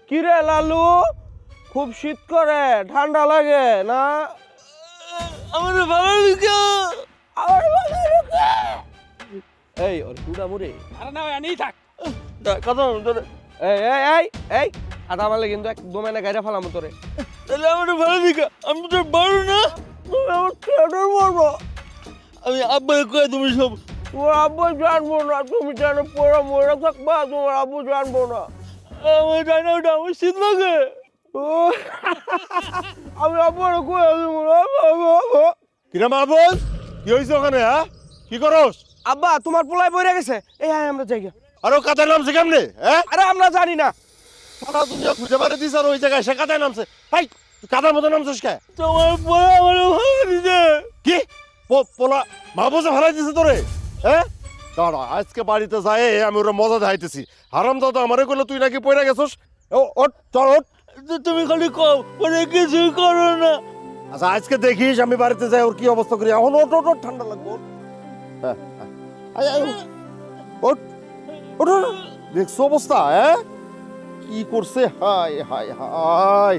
কিরে লালু, খুব শীত করে, ঠান্ডা লাগে না? আমার ভালো লাগে। আমার ভালো লাগে। এই ওর কুড়া মুড়ে আরে না আনি থাক। কত তোর এই এই এই এই আদা মারলে কিন্তু একদম এনে গাইরা ফেলাম তোরে। তাহলে আমার ভালো লাগে, আমি তো বড় না। তুমি আমার কেডর বলবো? আমি আব্বা কয়ে তুমি সব। তোমার আব্বু জানবো না, তুমি কেন পড়া মরে থাকবা, তোমার আব্বু জানবো না। আমার জানা ওটা আমার শীত লাগে। ও, আমি আব্বুর কয়ে দেবো না। কিরে মাহবুব, কি হয়েছে ওখানে? হ্যাঁ, কি করস? আব্বা তোমার পোলায় পড়ে গেছে, এই আয় আমরা যাই। আরো কাতায় নামছে কেমনে? হ্যাঁ, আরে আমরা জানি না। সারা দুনিয়া খুঁজে বেড়ে দিস আর ওই জায়গায় সে কাতায় নামছে। হাই, তুই কাতার মতো নামছিস কে? তোমার পরে আমার ভালো দিছে। কি পোলা মাহবুবে ভাড়াই দিছে তোরে? হ্যাঁ, দাঁড়া, আজকে বাড়িতে যাই আমি ওরা মজা দেখাইতেছি। হারাম দাদা আমারে কইলো তুই নাকি পড়ে গেছস। ও ওঠ, চল ওঠ। তুমি খালি কও, পরে কিছুই করো না। আচ্ছা আজকে দেখিস আমি বাড়িতে যাই ওর কি অবস্থা করি। এখন ওঠ ওঠ ওঠ, ঠান্ডা লাগবে। ওঠ। হ্যাঁ, হ্যাঁ। আয়, আয়, ওঠ। ওঠ ওঠ ওঠ। দেখছো অবস্থা? হ্যাঁ, কি করছে? হায় হায় হায়,